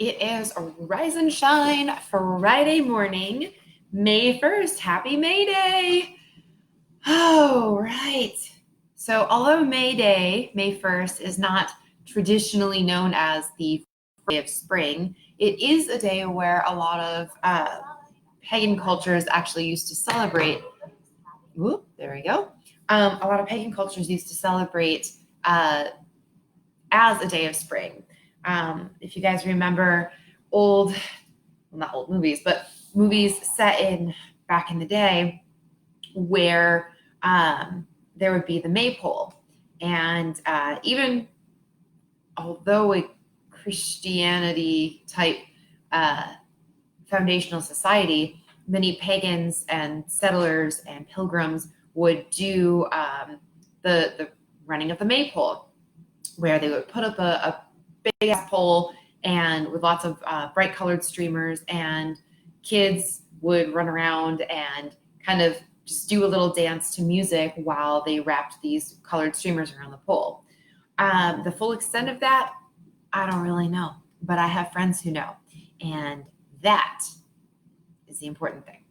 It is Rise and Shine Friday morning, May 1st. Happy May Day! Oh, right. So, although May Day, May 1st, is not traditionally known as the day of spring, it is a day where a lot of pagan cultures actually used to celebrate. Whoop, there we go. A lot of pagan cultures used to celebrate as a day of spring. If you guys remember not old movies, but movies set in back in the day where there would be the maypole. And even although a Christianity type foundational society, many pagans and settlers and pilgrims would do the running of the maypole, where they would put up a big ass pole and with lots of bright colored streamers, and kids would run around and kind of just do a little dance to music while they wrapped these colored streamers around the pole. The full extent of that, I don't really know, but I have friends who know, and that is the important thing.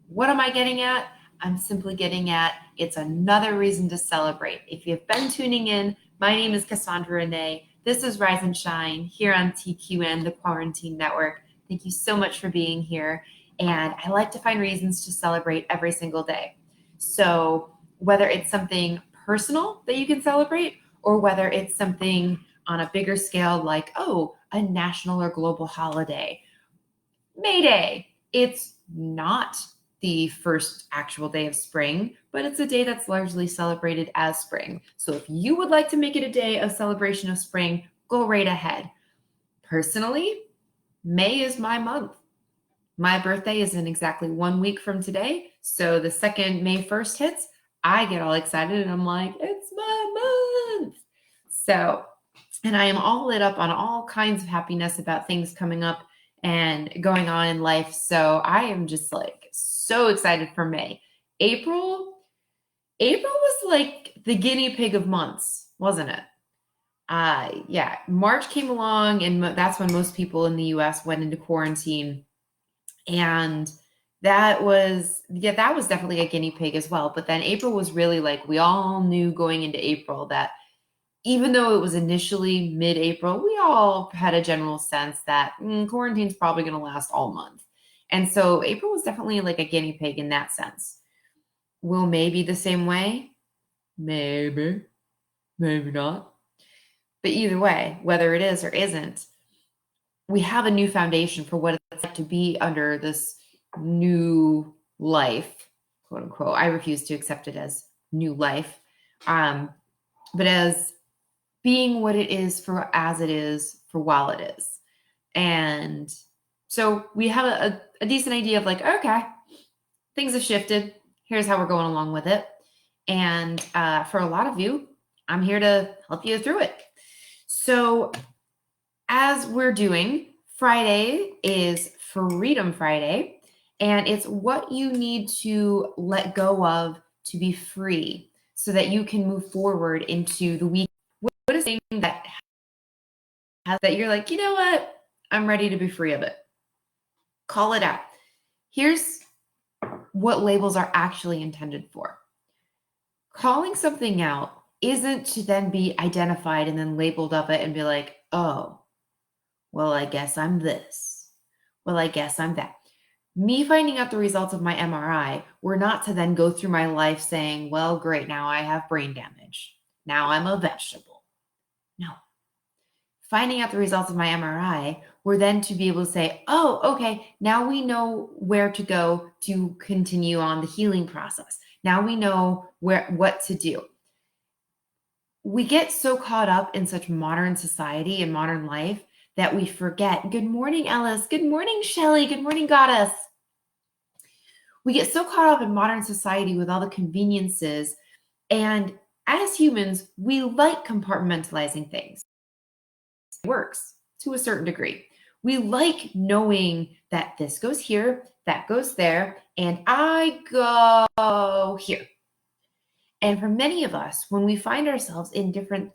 What am I getting at? I'm simply getting at it's another reason to celebrate. If you've been tuning in, my name is Cassandra Renee. This is Rise and Shine here on TQN, the Quarantine Network. Thank you so much for being here. And I like to find reasons to celebrate every single day. So whether it's something personal that you can celebrate, or whether it's something on a bigger scale like, a national or global holiday. May Day. It's not the first actual day of spring, but it's a day that's largely celebrated as spring. So if you would like to make it a day of celebration of spring, go right ahead. Personally, May is my month. My birthday is in exactly 1 week from today. So the second May 1st hits, I get all excited and I'm like, it's my month. So, and I am all lit up on all kinds of happiness about things coming up and going on in life. So I am just like so excited for May. April was like the guinea pig of months, wasn't it? Yeah, March came along and that's when most people in the US went into quarantine. And that was definitely a guinea pig as well. But then April was really like, we all knew going into April that even though it was initially mid-April, we all had a general sense that quarantine's probably going to last all month. And so April was definitely like a guinea pig in that sense. Will May be the same way? Maybe. Maybe not. But either way, whether it is or isn't, we have a new foundation for what it's like to be under this new life, quote unquote. I refuse to accept it as new life. But as being what it is for as it is for while it is. And so we have a decent idea of like, okay, things have shifted. Here's how we're going along with it. And for a lot of you, I'm here to help you through it. So as we're doing, Friday is Freedom Friday, and it's what you need to let go of to be free so that you can move forward into the week. What is something that you're like, you know what? I'm ready to be free of it. Call it out. Here's what labels are actually intended for. Calling something out isn't to then be identified and then labeled of it and be like, oh, well, I guess I'm this. Well, I guess I'm that. Me finding out the results of my MRI were not to then go through my life saying, well, great, now I have brain damage. Now I'm a vegetable. No. Finding out the results of my MRI were then to be able to say, oh, okay, now we know where to go to continue on the healing process. Now we know what to do. We get so caught up in such modern society and modern life that we forget. Good morning, Ellis. Good morning, Shelly. Good morning, Goddess. We get so caught up in modern society with all the conveniences. And as humans, we like compartmentalizing things. It works to a certain degree. We like knowing that this goes here, that goes there, and I go here. And for many of us, when we find ourselves in different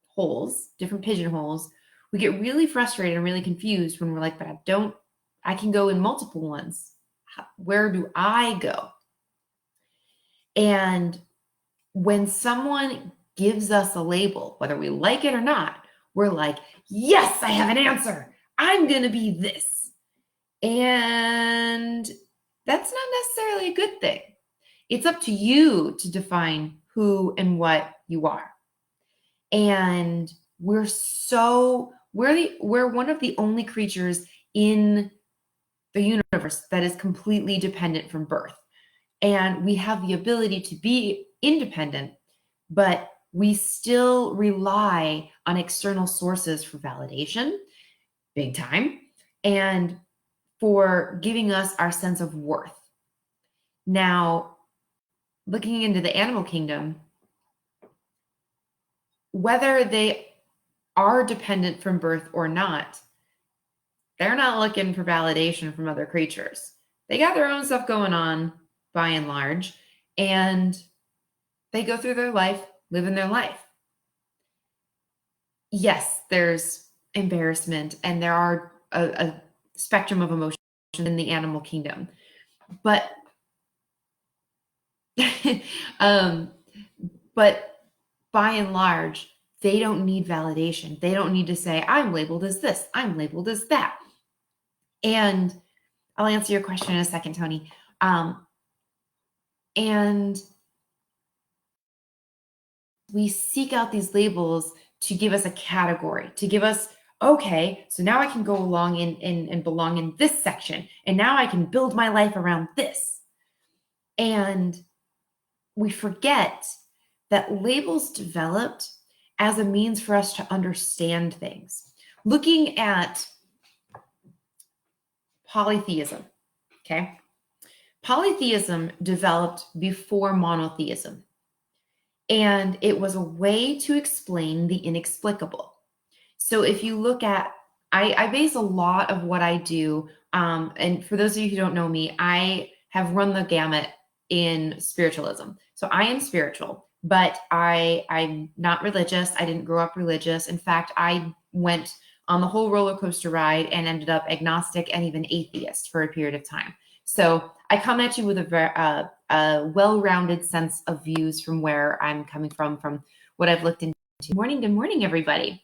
holes, different pigeonholes, We get really frustrated and really confused when we're like, but I can go in multiple ones. Where do I go? And when someone gives us a label, whether we like it or not, we're like, yes, I have an answer. I'm going to be this. And that's not necessarily a good thing. It's up to you to define who and what you are. And we're one of the only creatures in the universe that is completely dependent from birth. And we have the ability to be independent, but we still rely on external sources for validation, big time, and for giving us our sense of worth. Now, looking into the animal kingdom, whether they are dependent from birth or not, they're not looking for validation from other creatures. They got their own stuff going on by and large, and they go through their life, living their life. Yes, there's embarrassment and there are a spectrum of emotions in the animal kingdom, but but by and large, they don't need validation. They don't need to say, I'm labeled as this, I'm labeled as that. And I'll answer your question in a second, Tony. And we seek out these labels to give us a category, to give us, okay, so now I can go along and belong in this section. And now I can build my life around this. And we forget that labels developed as a means for us to understand things. Looking at polytheism, okay? Polytheism developed before monotheism. And it was a way to explain the inexplicable. So if you look at, I base a lot of what I do, and for those of you who don't know me, I have run the gamut in spiritualism. So I am spiritual, but I'm not religious. I didn't grow up religious. In fact, I went on the whole roller coaster ride and ended up agnostic and even atheist for a period of time. So I come at you with a well-rounded sense of views from where I'm coming from what I've looked into. Good morning, everybody.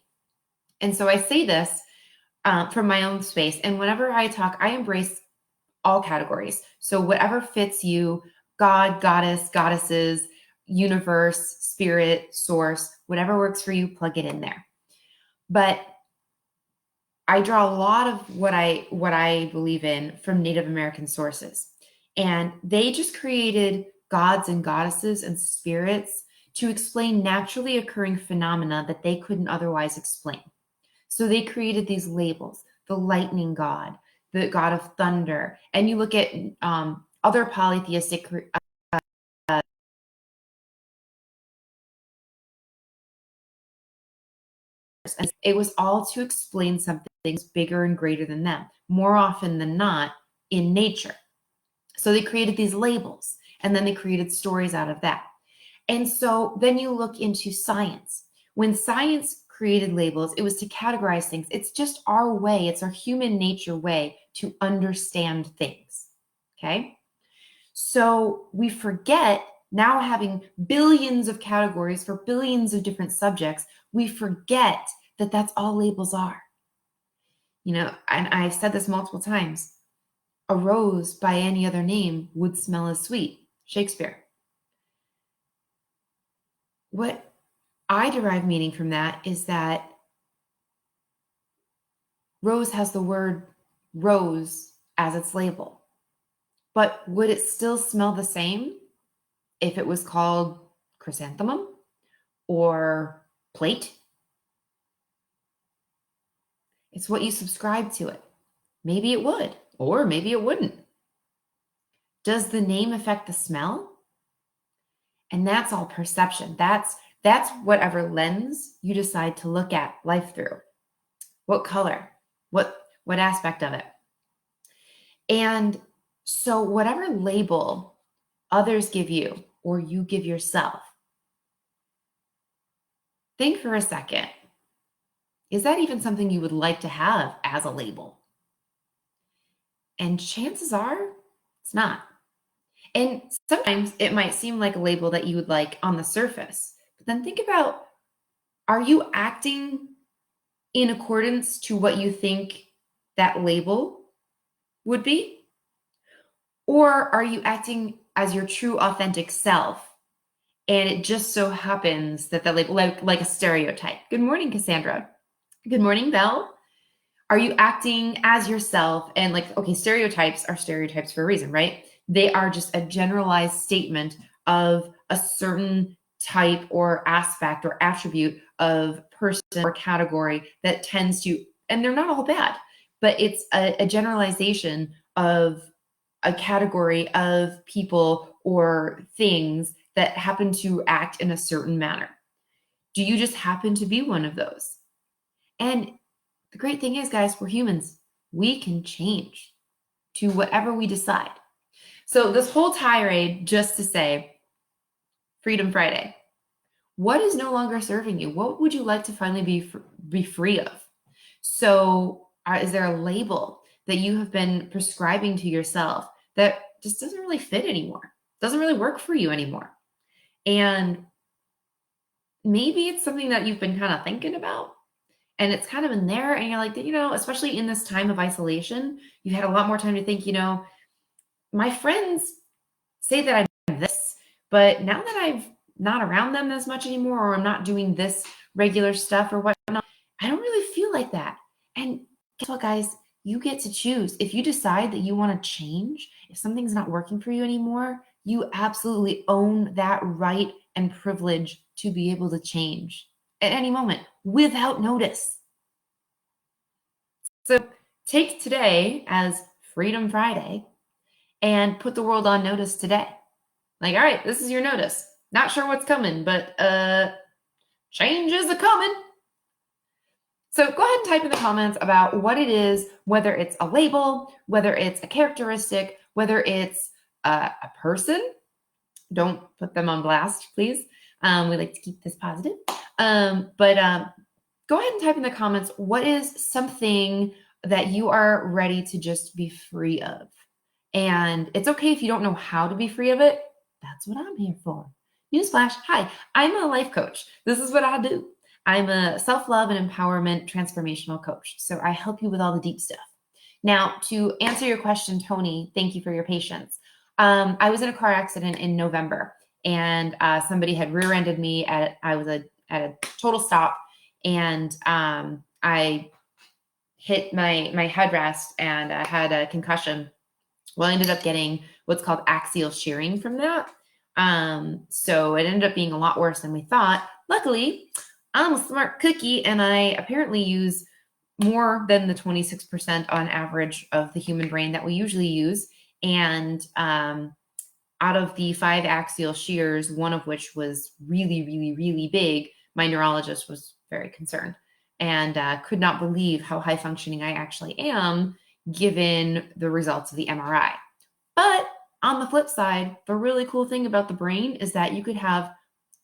And so I say this from my own space. And whenever I talk, I embrace all categories. So whatever fits you, God, goddess, goddesses, universe, spirit, source, whatever works for you, plug it in there. But I draw a lot of what I believe in from Native American sources. And they just created gods and goddesses and spirits to explain naturally occurring phenomena that they couldn't otherwise explain. So they created these labels, the lightning god, the god of thunder. And you look at other polytheistic it was all to explain something bigger and greater than them, more often than not in nature. So they created these labels, and then they created stories out of that. And so then you look into science. When science created labels, it was to categorize things. It's just our way, it's our human nature way to understand things. Okay? So we forget, now having billions of categories for billions of different subjects, we forget that that's all labels are. You know, and I've said this multiple times. A rose by any other name would smell as sweet. Shakespeare. What I derive meaning from that is that rose has the word rose as its label. But would it still smell the same if it was called chrysanthemum or plate? It's what you subscribe to it. Maybe it would, or maybe it wouldn't. Does the name affect the smell? And that's all perception. That's whatever lens you decide to look at life through. What color? What aspect of it? And so whatever label others give you or you give yourself, think for a second. Is that even something you would like to have as a label? And chances are it's not. And sometimes it might seem like a label that you would like on the surface. But then think about, are you acting in accordance to what you think that label would be? Or are you acting as your true authentic self? And it just so happens that the label, like a stereotype. Good morning, Cassandra. Good morning, Belle. Are you acting as yourself? And okay, stereotypes are stereotypes for a reason, right? They are just a generalized statement of a certain type or aspect or attribute of person or category that tends to, and they're not all bad, but it's a generalization of a category of people or things that happen to act in a certain manner. Do you just happen to be one of those? And the great thing is, guys, we're humans. We can change to whatever we decide. So this whole tirade just to say, Freedom Friday, what is no longer serving you? What would you like to finally be free of? So is there a label that you have been prescribing to yourself that just doesn't really fit anymore, doesn't really work for you anymore? And maybe it's something that you've been kind of thinking about, and it's kind of in there, and you're like, especially in this time of isolation, you've had a lot more time to think, my friends say that I'm this, but now that I'm not around them as much anymore, or I'm not doing this regular stuff or whatnot, I don't really feel like that. And guess what, guys? You get to choose. If you decide that you want to change, if something's not working for you anymore, you absolutely own that right and privilege to be able to change at any moment without notice. So take today as Freedom Friday and put the world on notice today. All right, this is your notice. Not sure what's coming, but change is a-coming. So go ahead and type in the comments about what it is, whether it's a label, whether it's a characteristic, whether it's a person. Don't put them on blast, please. We like to keep this positive. But go ahead and type in the comments, what is something that you are ready to just be free of? And it's okay if you don't know how to be free of it. That's what I'm here for. Newsflash, hi, I'm a life coach. This is what I do. I'm a self-love and empowerment transformational coach. So I help you with all the deep stuff. Now, to answer your question, Tony, thank you for your patience. I was in a car accident in November, and somebody had rear-ended me I was at a total stop, and I hit my headrest, and I had a concussion. Well, I ended up getting what's called axial shearing from that. So it ended up being a lot worse than we thought. Luckily, I'm a smart cookie, and I apparently use more than the 26% on average of the human brain that we usually use. And out of the 5 axial shears, one of which was really, really, really big, my neurologist was very concerned and could not believe how high functioning I actually am given the results of the MRI. But on the flip side, the really cool thing about the brain is that you could have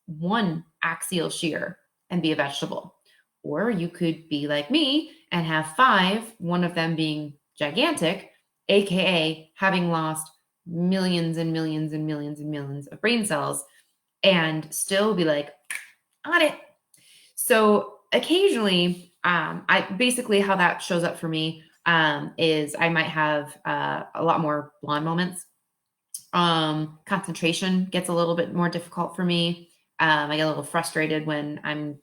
one axial shear and be a vegetable. Or you could be like me and have 5, one of them being gigantic, aka having lost millions and millions and millions and millions of brain cells, and still be like, on it. So occasionally, I basically how that shows up for me is I might have a lot more blonde moments. Concentration gets a little bit more difficult for me. I get a little frustrated when I'm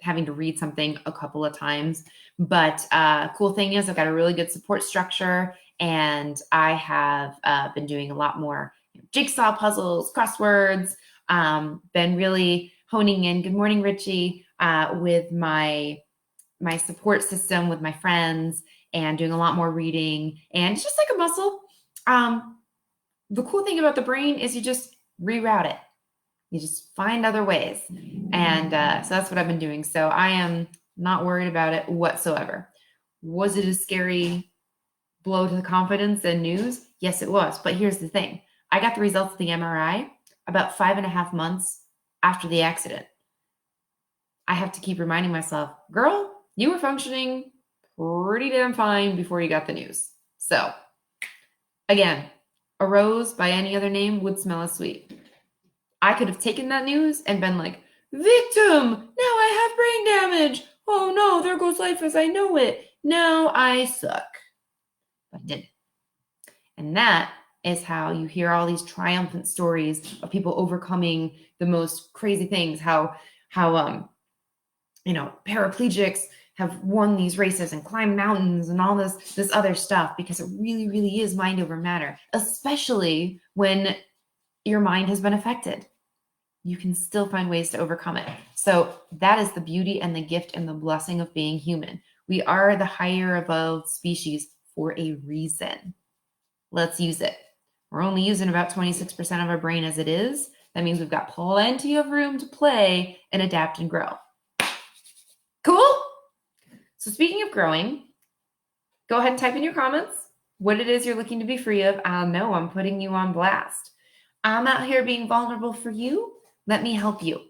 having to read something a couple of times. But cool thing is I've got a really good support structure, and I have been doing a lot more jigsaw puzzles, crosswords, been really honing in, good morning, Richie, with my support system with my friends, and doing a lot more reading. And it's just like a muscle. The cool thing about the brain is you just reroute it. You just find other ways. And so that's what I've been doing. So I am not worried about it whatsoever. Was it a scary blow to the confidence and news? Yes, it was. But here's the thing. I got the results of the MRI about 5.5 months after the accident. I have to keep reminding myself, girl, You were functioning pretty damn fine before you got the news. So, again, a rose by any other name would smell as sweet. I could have taken that news and been like, victim, now I have brain damage. Oh no, there goes life as I know it. Now I suck. But I didn't. And that is how you hear all these triumphant stories of people overcoming the most crazy things. How paraplegics have won these races and climbed mountains and all this other stuff, because it really, really is mind over matter, especially when your mind has been affected. You can still find ways to overcome it. So that is the beauty and the gift and the blessing of being human. We are the higher evolved species for a reason. Let's use it. We're only using about 26% of our brain as it is. That means we've got plenty of room to play and adapt and grow. Cool? So speaking of growing, go ahead and type in your comments what it is you're looking to be free of. I'll know I'm putting you on blast. I'm out here being vulnerable for you. Let me help you.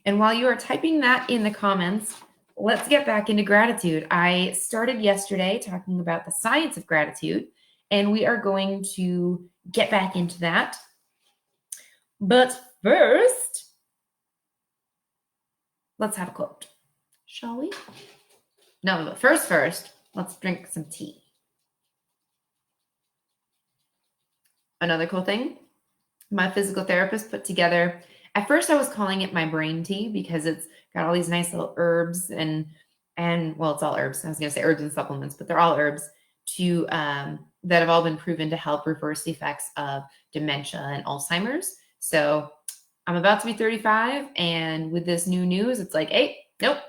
And while you are typing that in the comments, let's get back into gratitude. I started yesterday talking about the science of gratitude, and we are going to get back into that. But first, let's have a quote, shall we? No, but first, let's drink some tea. Another cool thing, my physical therapist put together, at first I was calling it my brain tea because it's got all these nice little herbs and well, it's all herbs. I was going to say herbs and supplements, but they're all herbs that have all been proven to help reverse the effects of dementia and Alzheimer's. So I'm about to be 35, and with this new news, it's like, hey, nope,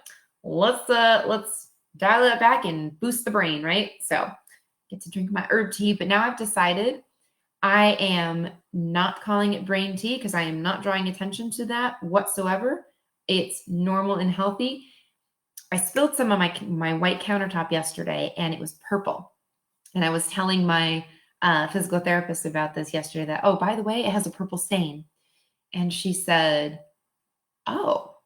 let's dial it back and boost the brain, right? So get to drink my herb tea, but now I've decided I am not calling it brain tea because I am not drawing attention to that whatsoever. It's normal and healthy. I spilled some on my white countertop yesterday, and it was purple. And I was telling my physical therapist about this yesterday, that, oh, by the way, it has a purple stain. And she said, oh,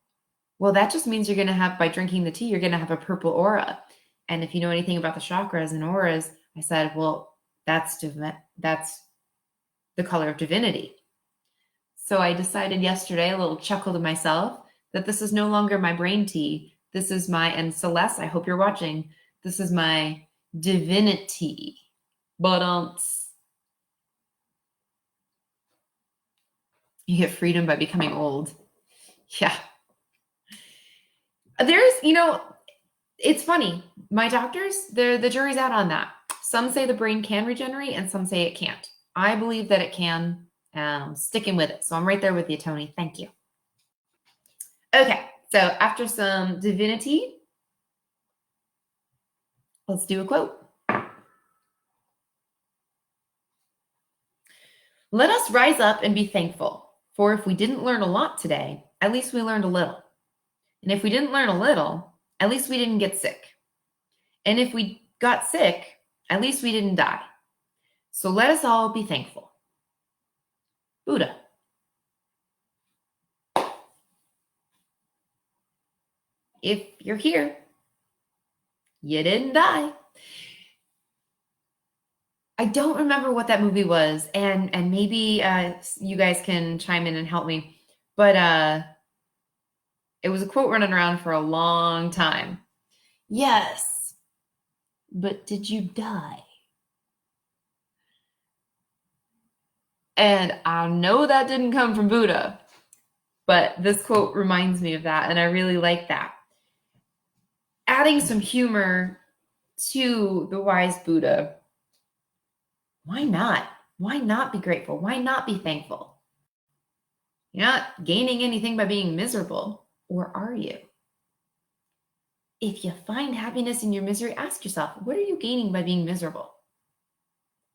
well, that just means you're going to have, by drinking the tea, you're going to have a purple aura. And if you know anything about the chakras and auras, I said, well, that's the color of divinity. So I decided yesterday, a little chuckle to myself, that this is no longer my brain tea. This is and Celeste, I hope you're watching, this is my divinity. But you get freedom by becoming old. Yeah. There's, it's funny. My doctors, the jury's out on that. Some say the brain can regenerate and some say it can't. I believe that it can. I'm sticking with it. So I'm right there with you, Tony. Thank you. Okay. So after some divinity, let's do a quote. Let us rise up and be thankful, for if we didn't learn a lot today, at least we learned a little. And if we didn't learn a little, at least we didn't get sick. And if we got sick, at least we didn't die. So let us all be thankful. Buddha. If you're here, you didn't die. I don't remember what that movie was, and maybe you guys can chime in and help me. But it was a quote running around for a long time. Yes, but did you die? And I know that didn't come from Buddha, but this quote reminds me of that, and I really like that. Adding some humor to the wise Buddha. Why not? Why not be grateful? Why not be thankful? You're not gaining anything by being miserable, or are you? If you find happiness in your misery, ask yourself, what are you gaining by being miserable?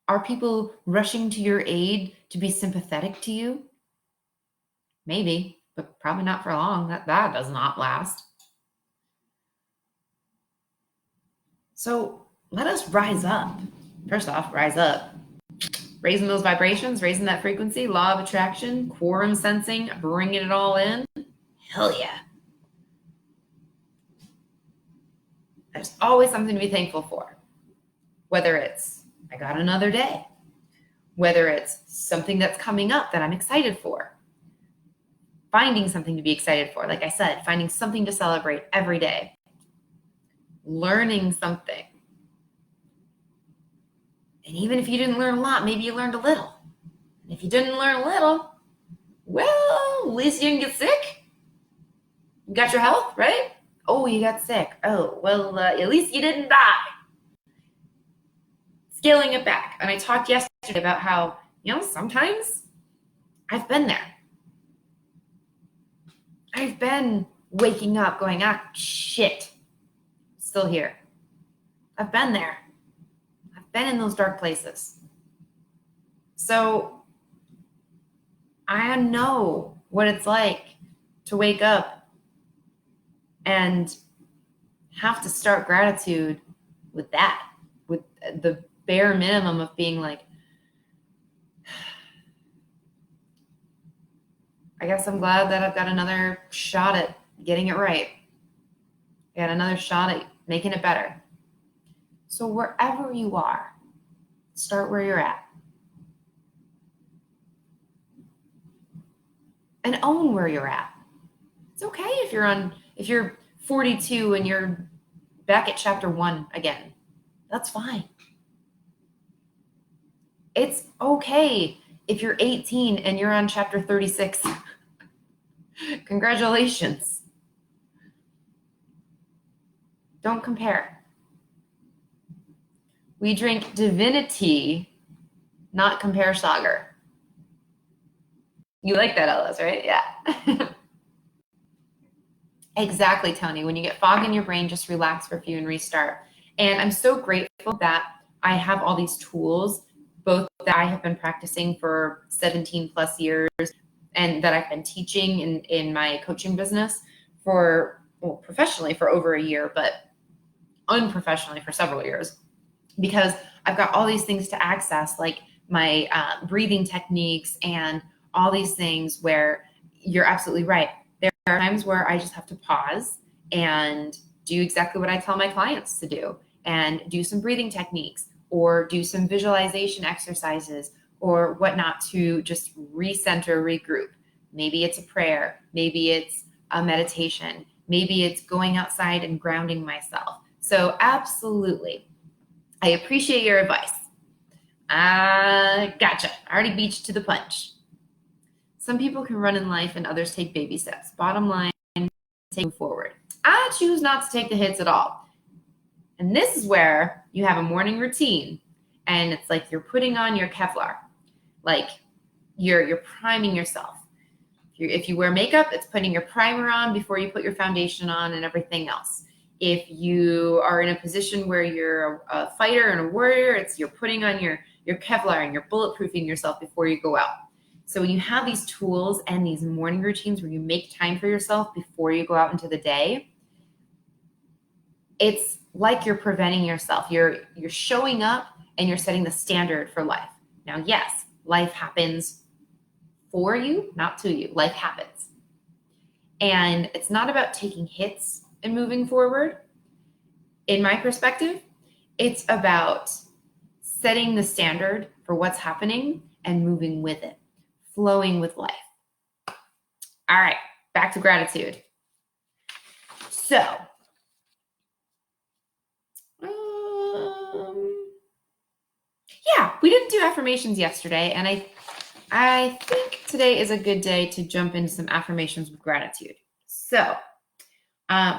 Are people rushing to your aid to be sympathetic to you? Maybe, but probably not for long. That does not last. So let us rise up. First off, rise up. Raising those vibrations, raising that frequency, law of attraction, quorum sensing, bringing it all in. Hell yeah. There's always something to be thankful for, whether it's I got another day, whether it's something that's coming up that I'm excited for, finding something to be excited for. Like I said, finding something to celebrate every day, learning something. And even if you didn't learn a lot, maybe you learned a little. And if you didn't learn a little, well, at least you didn't get sick. You got your health, right? Oh, you got sick. Oh, well, at least you didn't die. Scaling it back. And I talked yesterday about how, sometimes I've been there. I've been waking up going, shit, still here. I've been there. I've been in those dark places. So I know what it's like to wake up and have to start gratitude with that, with the bare minimum of being like, I guess I'm glad that I've got another shot at getting it right. I got another shot at making it better. So wherever you are, start where you're at. And own where you're at. It's okay if you're 42 and you're back at chapter 1 again. That's fine. It's okay if you're 18 and you're on chapter 36. Congratulations. Don't compare. We drink divinity, not compare Sagar. You like that, Ellis, right? Yeah. Exactly, Tony. When you get fog in your brain, just relax for a few and restart. And I'm so grateful that I have all these tools, both that I have been practicing for 17 plus years and that I've been teaching in my coaching business professionally for over a year, but unprofessionally for several years, because I've got all these things to access, like my breathing techniques and all these things where you're absolutely right. There are times where I just have to pause and do exactly what I tell my clients to do and do some breathing techniques or do some visualization exercises or whatnot to just recenter, regroup. Maybe it's a prayer. Maybe it's a meditation. Maybe it's going outside and grounding myself. So absolutely. I appreciate your advice. Gotcha. I already beat you to the punch. Some people can run in life and others take baby steps. Bottom line, take forward. I choose not to take the hits at all. And this is where you have a morning routine and it's like you're putting on your Kevlar. Like you're priming yourself. If you wear makeup, it's putting your primer on before you put your foundation on and everything else. If you are in a position where you're a fighter and a warrior, you're putting on your Kevlar and you're bulletproofing yourself before you go out. So when you have these tools and these morning routines where you make time for yourself before you go out into the day, it's like you're preventing yourself. You're showing up and you're setting the standard for life. Now, yes, life happens for you, not to you. Life happens. And it's not about taking hits and moving forward. In my perspective, it's about setting the standard for what's happening and moving with it, flowing with life. All right, back to gratitude. So, yeah, we didn't do affirmations yesterday, and I think today is a good day to jump into some affirmations with gratitude. So,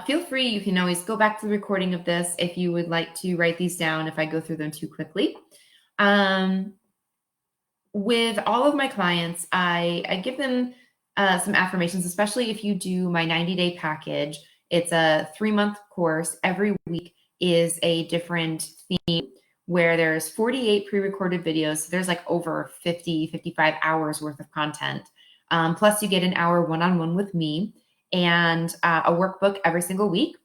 feel free, you can always go back to the recording of this if you would like to write these down if I go through them too quickly. With all of my clients, I give them some affirmations, especially if you do my 90-day package. It's a 3-month course. Every week is a different theme where there's 48 pre-recorded videos. So there's like over 50, 55 hours worth of content. Plus you get an hour one-on-one with me and a workbook every single week.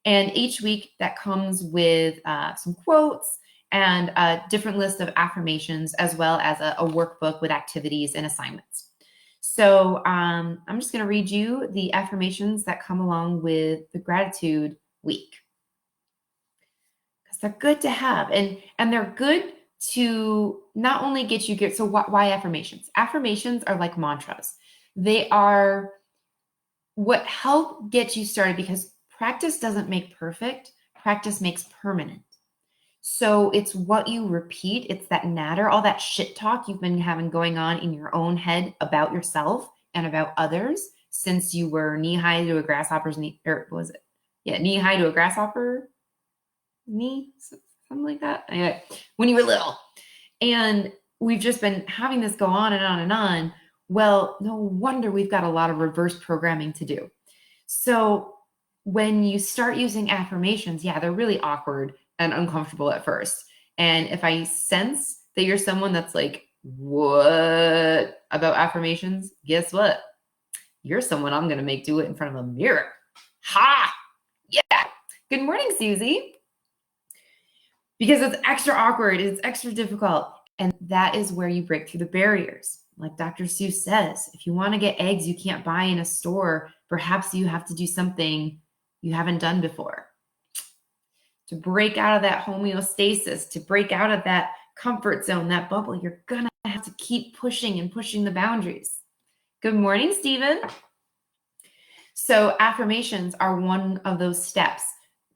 And each week that comes with some quotes and a different list of affirmations, as well as a workbook with activities and assignments. So I'm just going to read you the affirmations that come along with the gratitude week. they're good to have. And they're good to not only get you good. So why affirmations? Affirmations are like mantras. They are what help get you started, because practice doesn't make perfect. Practice makes permanent. So it's what you repeat. It's that natter, all that shit talk you've been having going on in your own head about yourself and about others since you were knee high to a grasshopper's knee, or was it? Yeah, knee high to a grasshopper knee, something like that. Anyway, when you were little. And we've just been having this go on and on and on. Well, no wonder we've got a lot of reverse programming to do. So when you start using affirmations, yeah, they're really awkward and uncomfortable at first. And if I sense that you're someone that's like, what about affirmations? Guess what? You're someone I'm going to make do it in front of a mirror. Ha! Yeah. Good morning, Susie. Because it's extra awkward, it's extra difficult. And that is where you break through the barriers. Like Dr. Seuss says, if you want to get eggs you can't buy in a store, perhaps you have to do something you haven't done before. To break out of that homeostasis, to break out of that comfort zone, that bubble, you're going to have to keep pushing and pushing the boundaries. Good morning, Stephen. So affirmations are one of those steps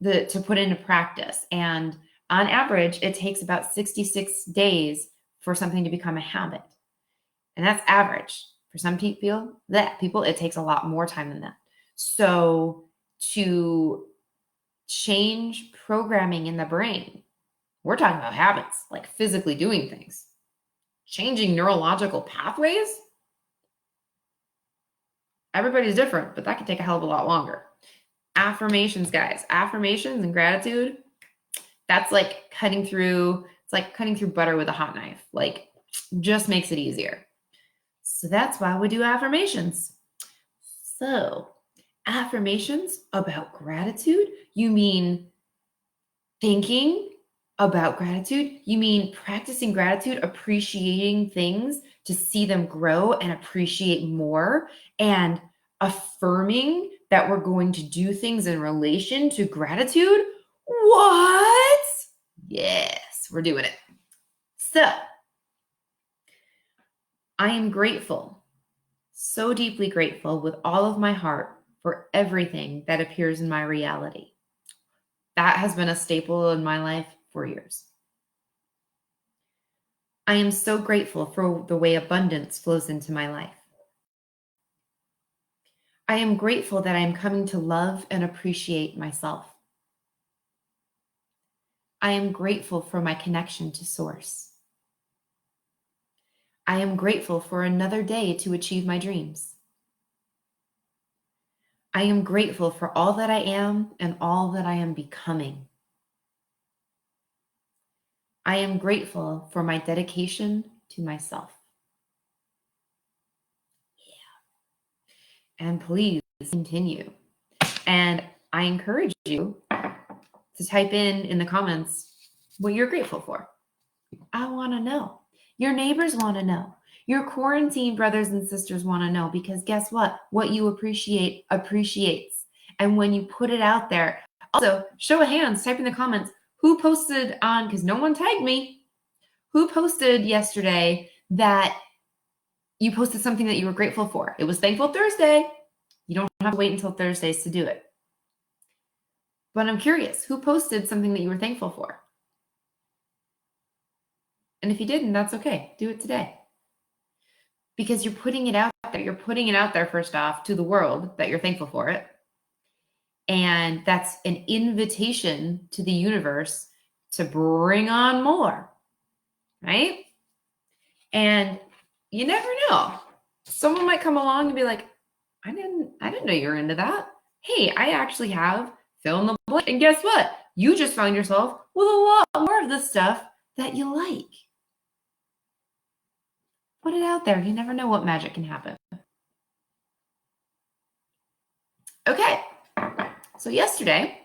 to put into practice. And on average, it takes about 66 days for something to become a habit. And that's average. For some people, it takes a lot more time than that. So to change programming in the brain, we're talking about habits, like physically doing things. Changing neurological pathways, everybody's different, but that can take a hell of a lot longer. Affirmations, guys, affirmations and gratitude, that's like cutting through butter with a hot knife. Like, just makes it easier. So that's why we do affirmations. So affirmations about gratitude, you mean thinking about gratitude? You mean practicing gratitude, appreciating things to see them grow and appreciate more, and affirming that we're going to do things in relation to gratitude? What? Yes, we're doing it. So I am grateful, so deeply grateful with all of my heart for everything that appears in my reality. That has been a staple in my life for years. I am so grateful for the way abundance flows into my life. I am grateful that I am coming to love and appreciate myself. I am grateful for my connection to Source. I am grateful for another day to achieve my dreams. I am grateful for all that I am and all that I am becoming. I am grateful for my dedication to myself. Yeah. And please continue. And I encourage you to type in the comments what you're grateful for. I want to know. Your neighbors want to know. Your quarantine brothers and sisters want to know, because guess what? What you appreciate appreciates. And when you put it out there, also show of hands, type in the comments, who posted on, because no one tagged me, who posted yesterday that you posted something that you were grateful for. It was Thankful Thursday. You don't have to wait until Thursdays to do it. But I'm curious, who posted something that you were thankful for? And if you didn't, that's okay. Do it today. Because you're putting it out there. You're putting it out there, first off, to the world that you're thankful for it. And that's an invitation to the universe to bring on more, right? And you never know. Someone might come along and be like, I didn't know you were into that. Hey, I actually have fill in the blank. And guess what? You just found yourself with a lot more of the stuff that you like. Put it out there. You never know what magic can happen. Okay. So yesterday,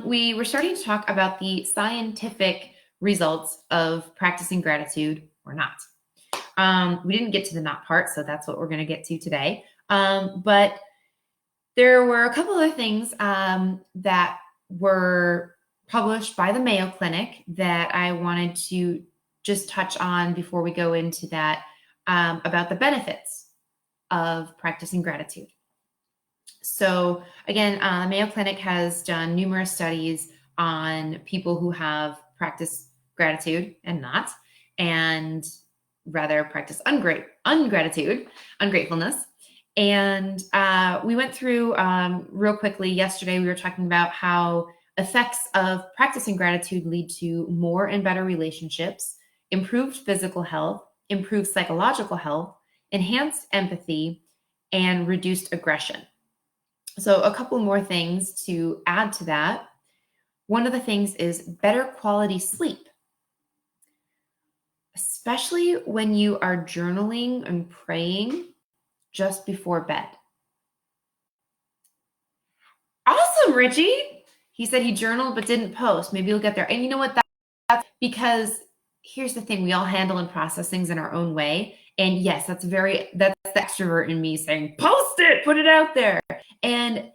we were starting to talk about the scientific results of practicing gratitude or not. We didn't get to the not part, so that's what we're going to get to today. But there were a couple of things that were published by the Mayo Clinic that I wanted to just touch on before we go into that, about the benefits of practicing gratitude. So again, the Mayo Clinic has done numerous studies on people who have practiced gratitude and not, and rather practice ungratefulness. And we went through real quickly yesterday. We were talking about how effects of practicing gratitude lead to more and better relationships, improved physical health, improved psychological health, enhanced empathy, and reduced aggression. So a couple more things to add to that. One of the things is better quality sleep, especially when you are journaling and praying just before bed. Awesome, Richie. He said he journaled but didn't post. Maybe you'll get there. And you know what? That's because here's the thing. We all handle and process things in our own way. And yes, that's the extrovert in me saying, post it, put it out there. And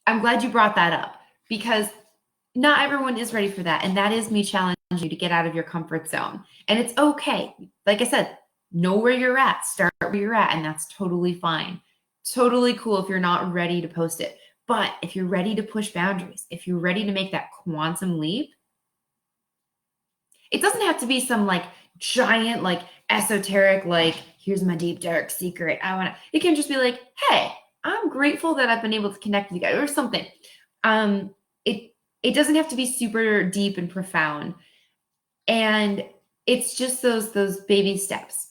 I'm glad you brought that up, because not everyone is ready for that. And that is me challenging you to get out of your comfort zone. And it's okay. Like I said, know where you're at, start where you're at, and that's totally fine. Totally cool if you're not ready to post it. But if you're ready to push boundaries, if you're ready to make that quantum leap, it doesn't have to be some like giant, like esoteric, like here's my deep, dark secret. It can just be like, hey, I'm grateful that I've been able to connect with you guys or something. It doesn't have to be super deep and profound. And it's just those baby steps.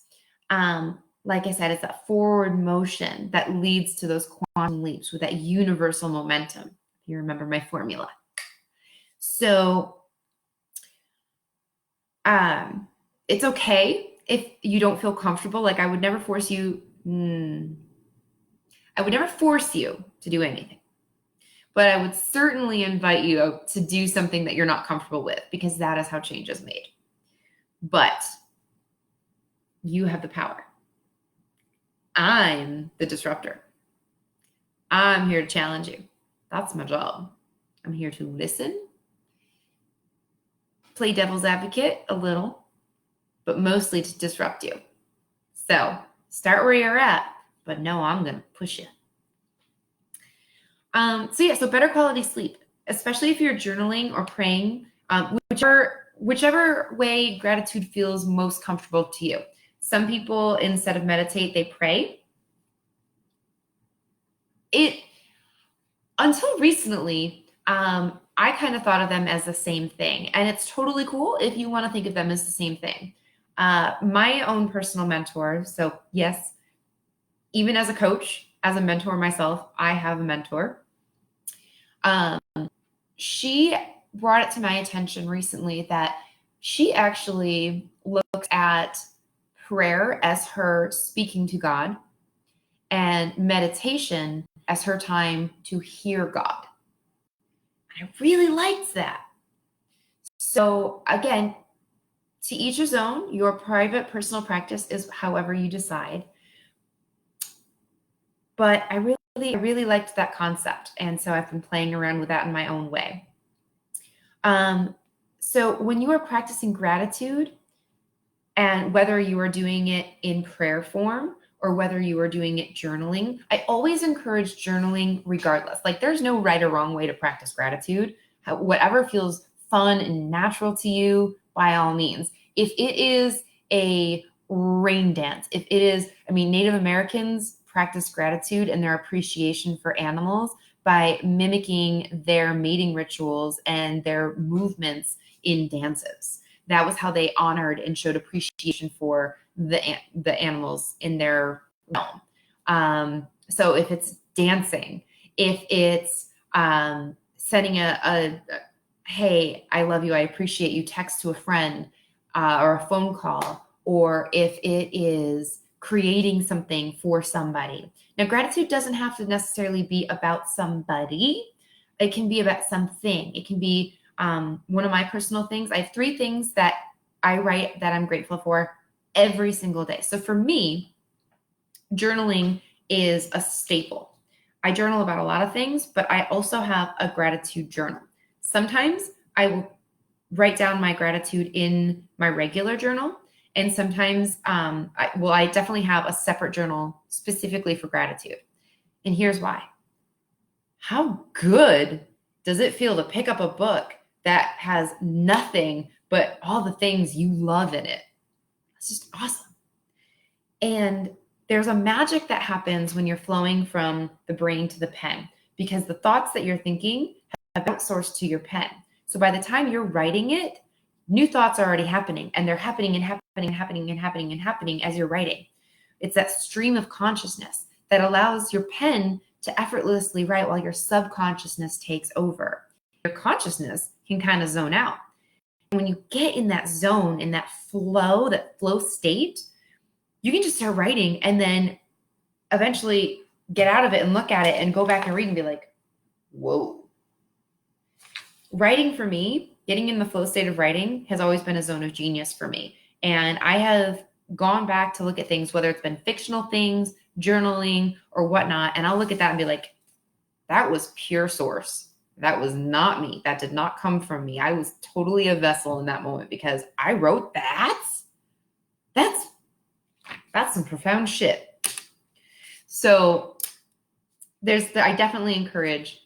Like I said, it's that forward motion that leads to those quantum leaps with that universal momentum. If you remember my formula. So it's okay if you don't feel comfortable. Like I would never force you. I would never force you to do anything. But I would certainly invite you to do something that you're not comfortable with, because that is how change is made. But you have the power. I'm the disruptor. I'm here to challenge you. That's my job. I'm here to listen, play devil's advocate a little, but mostly to disrupt you. So start where you're at, but no, I'm going to push you. So better quality sleep, especially if you're journaling or praying, whichever way gratitude feels most comfortable to you. Some people, instead of meditate, they pray. Until recently, I kind of thought of them as the same thing, and it's totally cool if you want to think of them as the same thing. My own personal mentor, so yes, even as a coach, as a mentor myself, I have a mentor. She brought it to my attention recently that she actually looks at prayer as her speaking to God and meditation as her time to hear God. I really liked that. So again, to each his own. Your private personal practice is however you decide. But I really liked that concept. And so I've been playing around with that in my own way. So when you are practicing gratitude, and whether you are doing it in prayer form or whether you are doing it journaling, I always encourage journaling regardless. Like there's no right or wrong way to practice gratitude. Whatever feels fun and natural to you, by all means. If it is a rain dance, Native Americans practice gratitude and their appreciation for animals by mimicking their mating rituals and their movements in dances. That was how they honored and showed appreciation for the animals in their realm. So if it's dancing, if it's sending a hey, I love you, I appreciate you text to a friend or a phone call, or if it is creating something for somebody. Now, gratitude doesn't have to necessarily be about somebody. It can be about something. It can be one of my personal things. I have 3 things that I write that I'm grateful for every single day. So for me, journaling is a staple. I journal about a lot of things, but I also have a gratitude journal. Sometimes I will write down my gratitude in my regular journal. And sometimes, I definitely have a separate journal specifically for gratitude. And here's why. How good does it feel to pick up a book that has nothing but all the things you love in it? It's just awesome. And there's a magic that happens when you're flowing from the brain to the pen, because the thoughts that you're thinking have outsourced to your pen. So by the time you're writing it, new thoughts are already happening, and they're happening and happening and happening and happening and happening as you're writing. It's that stream of consciousness that allows your pen to effortlessly write while your subconsciousness takes over. Your consciousness can kind of zone out. And when you get in that zone, in that flow state, you can just start writing and then eventually get out of it and look at it and go back and read and be like, whoa. Writing for me, getting in the flow state of writing has always been a zone of genius for me. And I have gone back to look at things, whether it's been fictional things, journaling, or whatnot, and I'll look at that and be like, that was pure source. That was not me. That did not come from me. I was totally a vessel in that moment because I wrote that. That's some profound shit. So I definitely encourage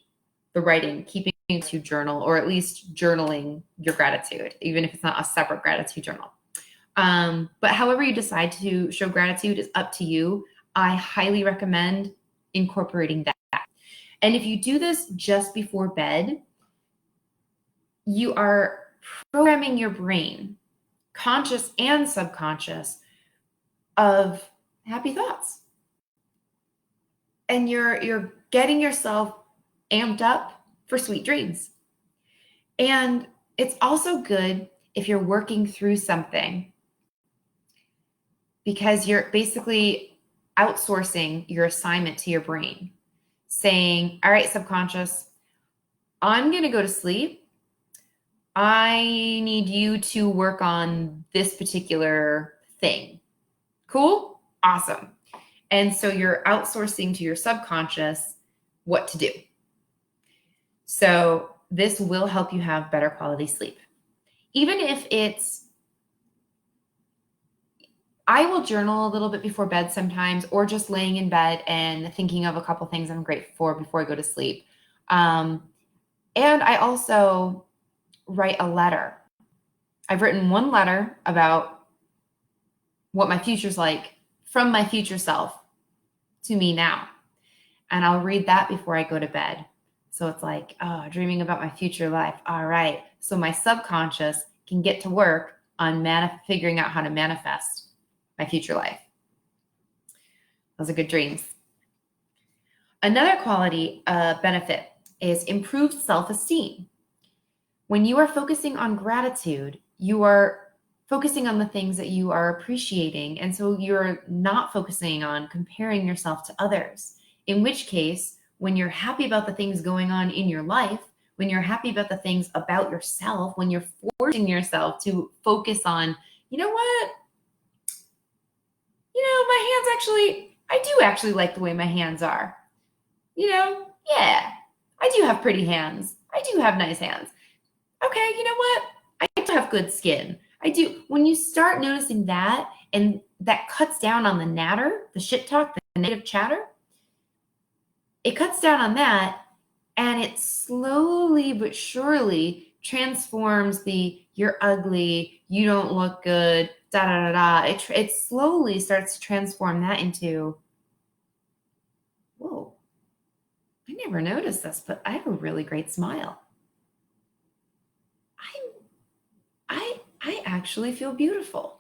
the writing, keeping to journal, or at least journaling your gratitude, even if it's not a separate gratitude journal. But however you decide to show gratitude is up to you. I highly recommend incorporating that. And if you do this just before bed, you are programming your brain, conscious and subconscious, of happy thoughts. And you're getting yourself amped up for sweet dreams. And it's also good if you're working through something, because you're basically outsourcing your assignment to your brain, saying, all right, subconscious, I'm going to go to sleep. I need you to work on this particular thing. Cool? Awesome. And so you're outsourcing to your subconscious what to do. So this will help you have better quality sleep. Even if I will journal a little bit before bed sometimes, or just laying in bed and thinking of a couple things I'm grateful for before I go to sleep. And I also write a letter. I've written one letter about what my future's like from my future self to me now. And I'll read that before I go to bed. So it's like, oh, dreaming about my future life. All right. So my subconscious can get to work on figuring out how to manifest my future life. Those are good dreams. Another quality benefit is improved self-esteem. When you are focusing on gratitude, you are focusing on the things that you are appreciating. And so you're not focusing on comparing yourself to others. In which case, when you're happy about the things going on in your life, when you're happy about the things about yourself, when you're forcing yourself to focus on, you know what? My hands I do actually like the way my hands are. Yeah, I do have pretty hands. I do have nice hands. Okay, you know what? I do have good skin. I do. When you start noticing that, and that cuts down on the natter, the shit talk, the negative chatter, it cuts down on that, and it slowly but surely transforms you're ugly, you don't look good, da da da da. It slowly starts to transform that into, whoa, I never noticed this, but I have a really great smile. I actually feel beautiful.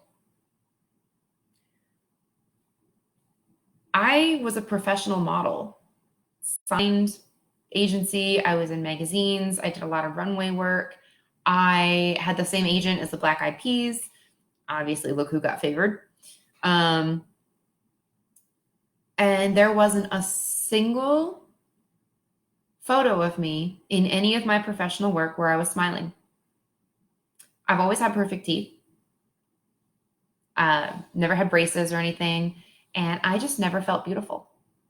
I was a professional model, signed agency. I was in magazines. I did a lot of runway work. I had the same agent as the Black Eyed Peas. Obviously, look who got favored. And there wasn't a single photo of me in any of my professional work where I was smiling. I've always had perfect teeth. Never had braces or anything. And I just never felt beautiful.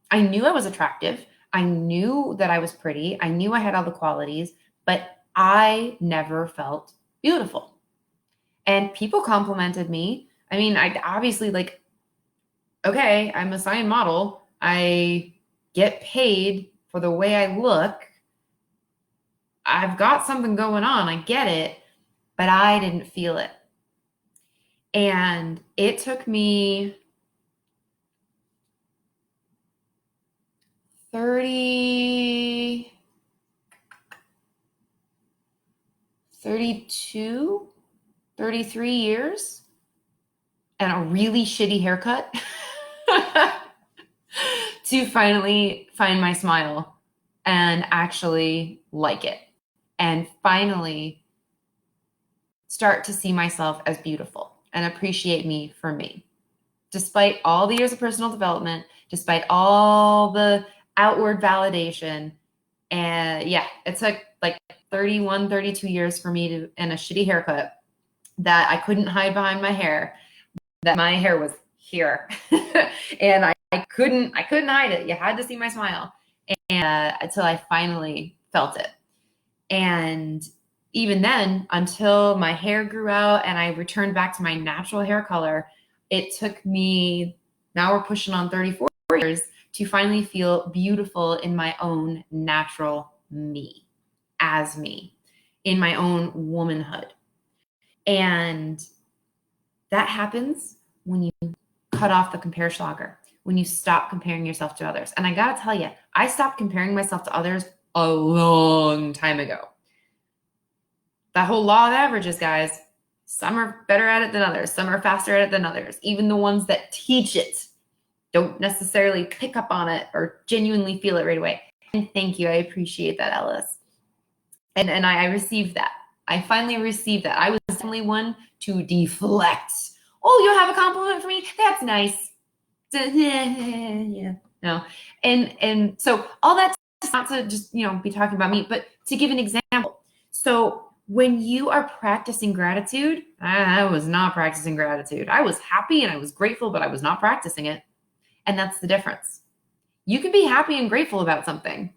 I knew I was attractive. I knew that I was pretty. I knew I had all the qualities, but I never felt beautiful. And people complimented me. I mean, I obviously like, okay, I'm a sign model. I get paid for the way I look. I've got something going on. I get it, but I didn't feel it. And it took me 32, 33 years and a really shitty haircut to finally find my smile and actually like it and finally start to see myself as beautiful and appreciate me for me. Despite all the years of personal development, despite all the outward validation, and yeah, it took like 31, 32 years for me to, and a shitty haircut that I couldn't hide behind my hair, that my hair was here. And I couldn't hide it. You had to see my smile. And until I finally felt it. And even then, until my hair grew out and I returned back to my natural hair color, it took me, now we're pushing on 34 years, to finally feel beautiful in my own natural me, as me, in my own womanhood. And that happens when you cut off the compare schlager, when you stop comparing yourself to others. And I gotta tell you, I stopped comparing myself to others a long time ago. That whole law of averages, guys, some are better at it than others. Some are faster at it than others. Even the ones that teach it don't necessarily pick up on it or genuinely feel it right away. And thank you. I appreciate that, Ellis. And I received that. I finally received that. I was the only one to deflect. Oh, you have a compliment for me? That's nice. Yeah, no. And so all that's not to just, be talking about me, but to give an example. So when you are practicing gratitude, I was not practicing gratitude. I was happy and I was grateful, but I was not practicing it. And that's the difference. You can be happy and grateful about something,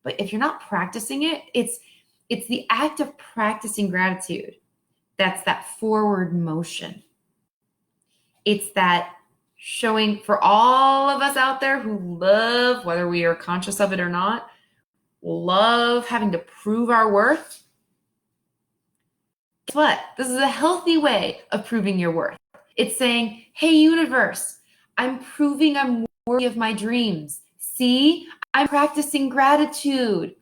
but if you're not practicing it, it's the act of practicing gratitude. That's that forward motion. It's that showing, for all of us out there who love, whether we are conscious of it or not, love having to prove our worth. Guess what? This is a healthy way of proving your worth. It's saying, hey, universe, I'm proving I'm worthy of my dreams. See, I'm practicing gratitude.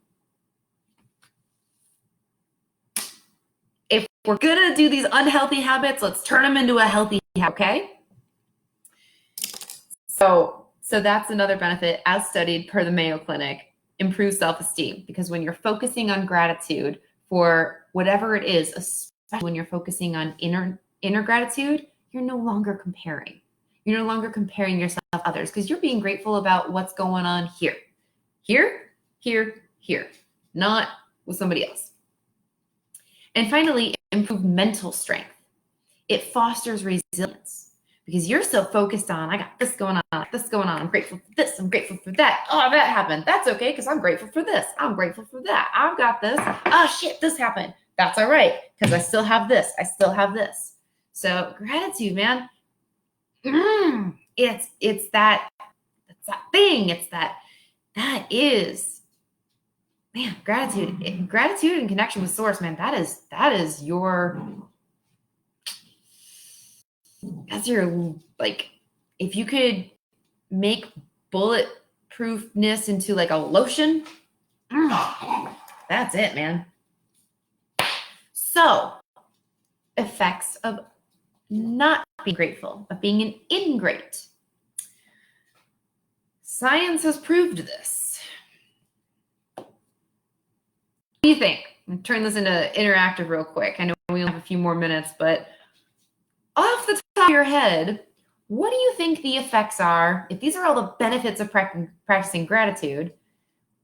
If we're going to do these unhealthy habits, let's turn them into a healthy habit, okay? So that's another benefit, as studied per the Mayo Clinic, improves self-esteem. Because when you're focusing on gratitude for whatever it is, especially when you're focusing on inner gratitude, you're no longer comparing. You're no longer comparing yourself to others because you're being grateful about what's going on here, not with somebody else. And finally, improve mental strength. It fosters resilience because you're so focused on, I got this going on, I'm grateful for this, I'm grateful for that. Oh, that happened. That's okay because I'm grateful for this. I'm grateful for that. I've got this. Oh, shit, this happened. That's all right because I still have this. So gratitude, man. It's that thing. It's that is, man, gratitude and connection with source, man. That's your, like, if you could make bulletproofness into like a lotion, that's it, man. So, effects of not being grateful, of being an ingrate. Science has proved this. What do you think? I'm gonna turn this into interactive real quick. I know we only have a few more minutes, but off the top of your head, what do you think the effects are? If these are all the benefits of practicing gratitude,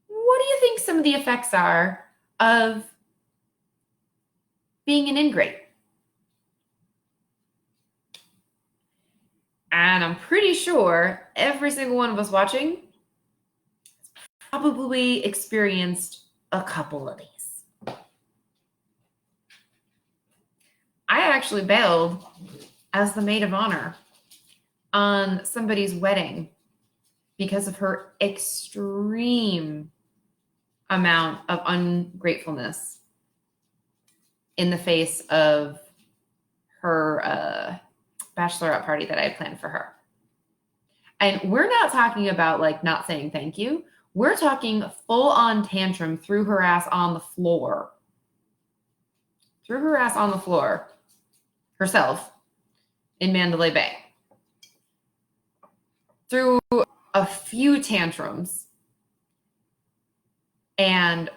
what do you think some of the effects are of being an ingrate? And I'm pretty sure every single one of us watching probably experienced a couple of these. actually bailed as the maid of honor on somebody's wedding because of her extreme amount of ungratefulness in the face of her bachelorette party that I had planned for her. And we're not talking about like not saying thank you. We're talking full on tantrum, threw her ass on the floor. Threw her ass on the floor herself in Mandalay Bay. Threw a few tantrums and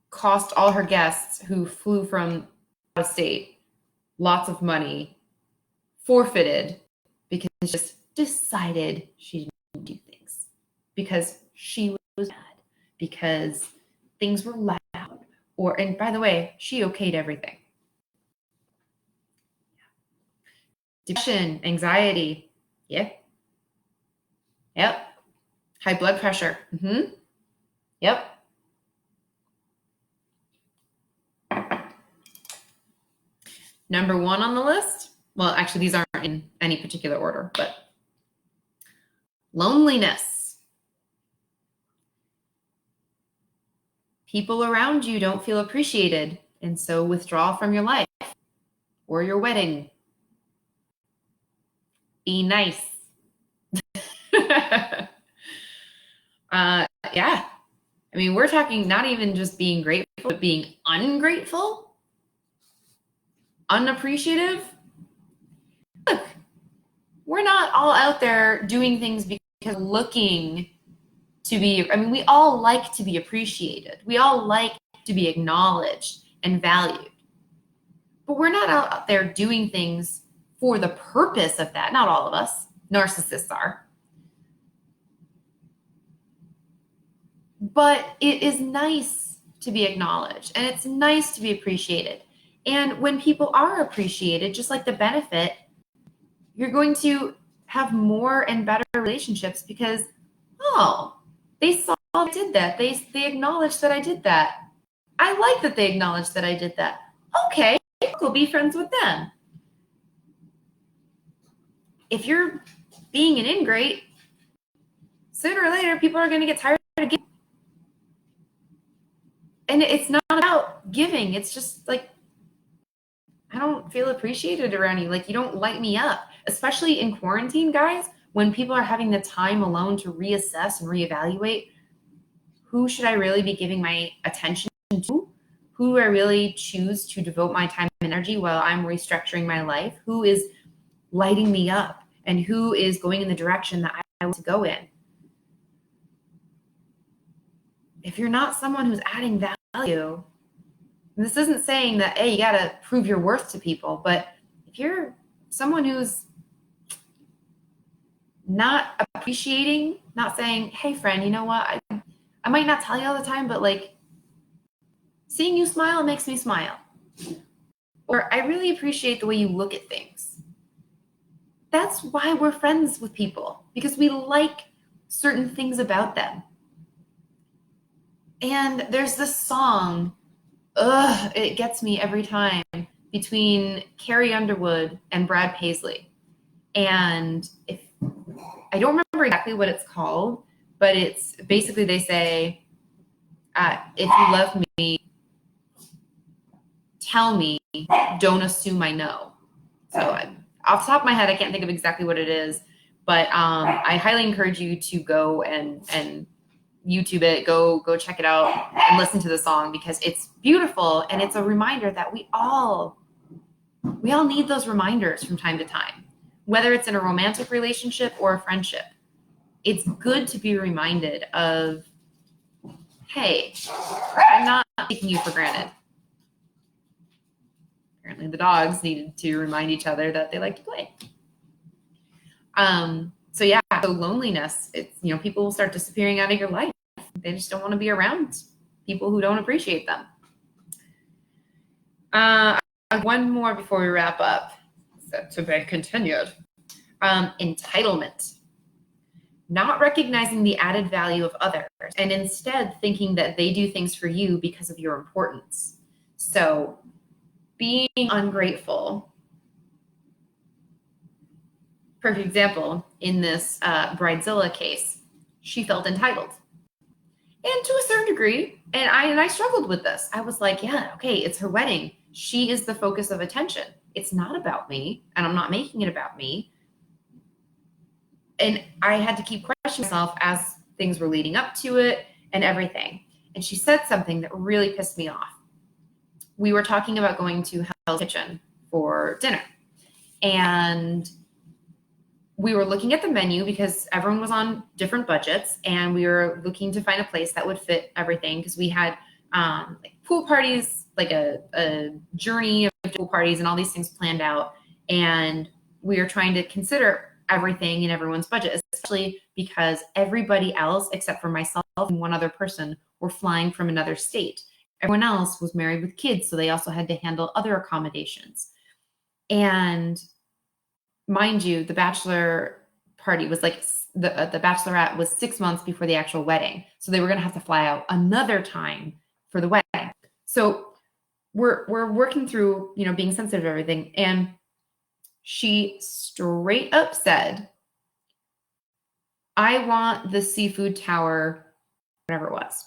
cost all her guests who flew from out of state lots of money, forfeited because she just decided she didn't do things because she was mad, because things were loud, and by the way, she okayed everything. Depression, anxiety, yep. High blood pressure, yep. Number one on the list, well, actually, these aren't in any particular order, but loneliness. People around you don't feel appreciated, and so withdraw from your life or your wedding. Be nice. Yeah. I mean, we're talking not even just being grateful, but being ungrateful, unappreciative. Look, we're not all out there doing things because looking to be, I mean, we all like to be appreciated. We all like to be acknowledged and valued. But we're not out there doing things for the purpose of that. Not all of us. Narcissists are. But it is nice to be acknowledged, and it's nice to be appreciated. And when people are appreciated, just like the benefit, you're going to have more and better relationships because, oh, they saw I did that. They acknowledged that I did that. I like that they acknowledged that I did that. Okay, we'll be friends with them. If you're being an ingrate, sooner or later, people are going to get tired of giving. And it's not about giving. It's just like, I don't feel appreciated around you. Like, you don't light me up, especially in quarantine, guys, when people are having the time alone to reassess and reevaluate. Who should I really be giving my attention to? Who do I really choose to devote my time and energy while I'm restructuring my life? Who is lighting me up? And who is going in the direction that I want to go in? If you're not someone who's adding value, this isn't saying that, hey, you got to prove your worth to people, but if you're someone who's not appreciating, not saying, hey, friend, you know what? I might not tell you all the time, but like seeing you smile makes me smile. Or I really appreciate the way you look at things. That's why we're friends with people, because we like certain things about them. And there's this song, it gets me every time, between Carrie Underwood and Brad Paisley. And I don't remember exactly what it's called, but it's basically they say, if you love me, tell me, don't assume I know. So off the top of my head, I can't think of exactly what it is, but I highly encourage you to go and YouTube it, go check it out and listen to the song, because it's beautiful and it's a reminder that we all need those reminders from time to time, whether it's in a romantic relationship or a friendship. It's good to be reminded of, hey, I'm not taking you for granted. Apparently the dogs needed to remind each other that they like to play. So loneliness, it's, people will start disappearing out of your life. They just don't want to be around people who don't appreciate them. One more before we wrap up. So to be continued. Entitlement. Not recognizing the added value of others and instead thinking that they do things for you because of your importance. So being ungrateful. Perfect example in this Bridezilla case, she felt entitled. And to a certain degree, and I struggled with this. I was like, yeah, okay, it's her wedding. She is the focus of attention. It's not about me, and I'm not making it about me. And I had to keep questioning myself as things were leading up to it and everything. And she said something that really pissed me off. We were talking about going to Hell's Kitchen for dinner. And we were looking at the menu because everyone was on different budgets, and we were looking to find a place that would fit everything because we had like pool parties, like a journey of pool parties and all these things planned out. And we were trying to consider everything in everyone's budget, especially because everybody else except for myself and one other person were flying from another state. Everyone else was married with kids, so they also had to handle other accommodations. And mind you, the bachelor party was like the bachelorette was 6 months before the actual wedding. So they were going to have to fly out another time for the wedding. So we're working through, being sensitive to everything. And she straight up said, I want the seafood tower, whatever it was.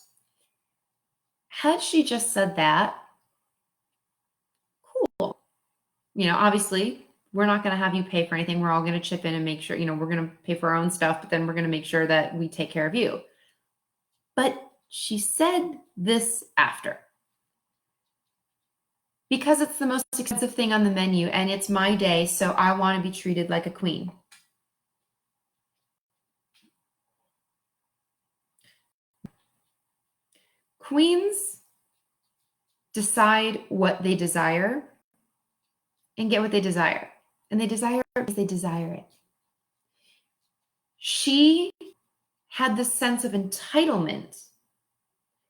Had she just said that, cool. Obviously, we're not going to have you pay for anything. We're all going to chip in and make sure, we're going to pay for our own stuff, but then we're going to make sure that we take care of you. But she said this after. Because it's the most expensive thing on the menu and it's my day, so I want to be treated like a queen. Queens decide what they desire and get what they desire. And they desire it because they desire it. She had this sense of entitlement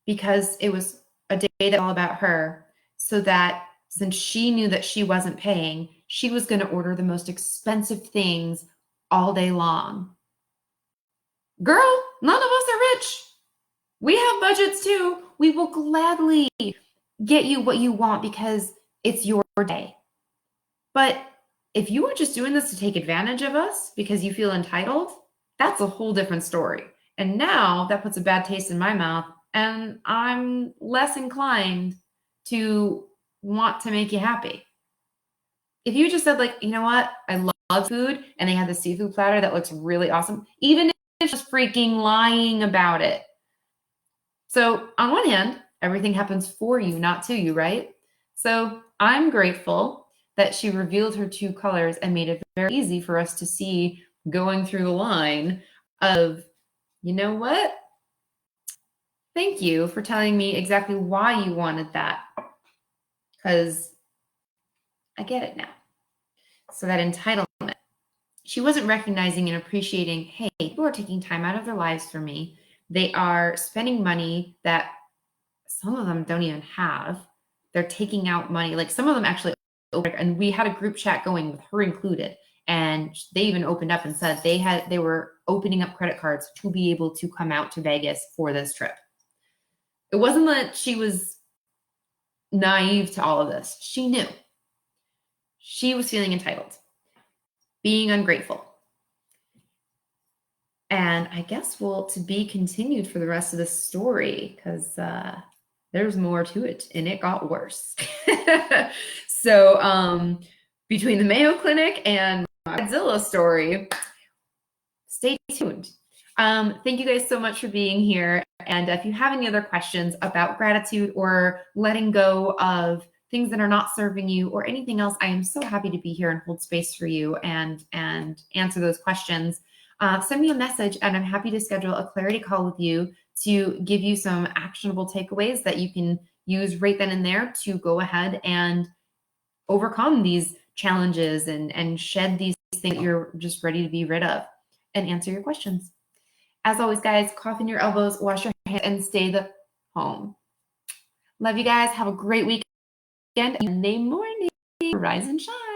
because it was a day that's all about her, so that since she knew that she wasn't paying, she was going to order the most expensive things all day long. Girl, none of us are rich. We have budgets too. We will gladly get you what you want because it's your day. But if you are just doing this to take advantage of us because you feel entitled, that's a whole different story. And now that puts a bad taste in my mouth, and I'm less inclined to want to make you happy. If you just said, like, you know what, I love food, and they have the seafood platter that looks really awesome, even if it's just freaking lying about it. So on one hand, everything happens for you, not to you, right? So I'm grateful that she revealed her true colors and made it very easy for us to see going through the line of, you know what? Thank you for telling me exactly why you wanted that, because I get it now. So that entitlement, she wasn't recognizing and appreciating, hey, people are taking time out of their lives for me. They are spending money that some of them don't even have. They're taking out money. Like some of them actually, and we had a group chat going with her included. And they even opened up and said they were opening up credit cards to be able to come out to Vegas for this trip. It wasn't that she was naive to all of this. She knew. She was feeling entitled, being ungrateful. And I guess, to be continued for the rest of the story, because there's more to it and it got worse. So between the Mayo Clinic and my Godzilla story, stay tuned. Thank you guys so much for being here. And if you have any other questions about gratitude or letting go of things that are not serving you or anything else, I am so happy to be here and hold space for you and answer those questions. Send me a message and I'm happy to schedule a clarity call with you to give you some actionable takeaways that you can use right then and there to go ahead and overcome these challenges and shed these things that you're just ready to be rid of and answer your questions. As always, guys, cough in your elbows, wash your hands, and stay the home. Love you guys. Have a great weekend. Monday morning. Rise and shine.